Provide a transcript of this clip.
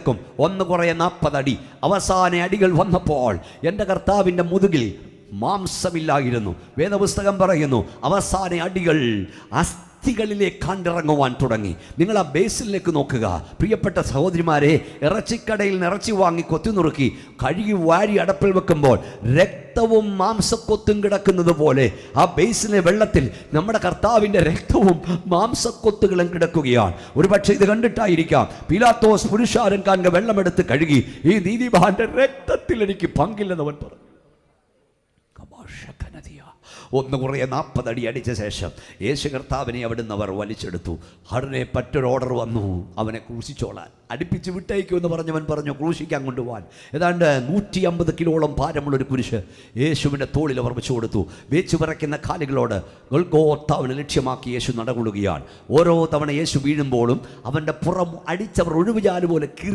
നിൽക്കും. 1 × 40 അടി. അവസാന അടികൾ വന്നപ്പോൾ എൻ്റെ കർത്താവിൻ്റെ മുതുകിൽ മാംസമില്ലായിരുന്നു. വേദപുസ്തകം പറയുന്നു അവസാന അടികൾ അസ്ഥികളിലേക്ക് കണ്ടിറങ്ങുവാൻ തുടങ്ങി. നിങ്ങൾ ആ ബേസിലേക്ക് നോക്കുക പ്രിയപ്പെട്ട സഹോദരിമാരെ. ഇറച്ചിക്കടയിൽ നിന്ന് ഇറച്ചി വാങ്ങി കൊത്തി നുറുക്കി കഴുകി വാരി അടപ്പിൽ വെക്കുമ്പോൾ രക്തവും മാംസക്കൊത്തും കിടക്കുന്നത് പോലെ ആ ബേസിലെ വെള്ളത്തിൽ നമ്മുടെ കർത്താവിൻ്റെ രക്തവും മാംസക്കൊത്തുകളും കിടക്കുകയാണ്. ഒരു പക്ഷേ ഇത് കണ്ടിട്ടായിരിക്കാം പീലാത്തോസ് പുരുഷാരൻകാരൻ്റെ വെള്ളമെടുത്ത് കഴുകി ഈ നീതിമാന്റെ രക്തത്തിൽ എനിക്ക് പങ്കില്ലെന്നവൻ പറഞ്ഞു. 1 × 40 അടി അടിച്ച ശേഷം യേശു കർത്താവിനെ അവിടുന്ന് അവർ വലിച്ചെടുത്തു. ഉടനെ മറ്റൊരു ഓർഡർ വന്നു, അവനെ ക്രൂശിച്ചോളാൻ. അടുപ്പിച്ച് വിട്ടയക്കുമെന്ന് പറഞ്ഞവൻ പറഞ്ഞു ക്രൂശിക്കാൻ കൊണ്ടുപോകാൻ. ഏതാണ്ട് 150 കിലോളം ഭാരമുള്ളൊരു കുരിശ് യേശുവിൻ്റെ തോളിൽ അവർ വെച്ചു കൊടുത്തു. വേച്ചു പറയ്ക്കുന്ന കാലുകളോട് ഗൊൽഗോത്താവിനെ ലക്ഷ്യമാക്കി യേശു നടകൊള്ളുകയാണ്. ഓരോ തവണ യേശു വീഴുമ്പോഴും അവൻ്റെ പുറം അടിച്ചവർ ഒഴിവുചാല് പോലെ കീറി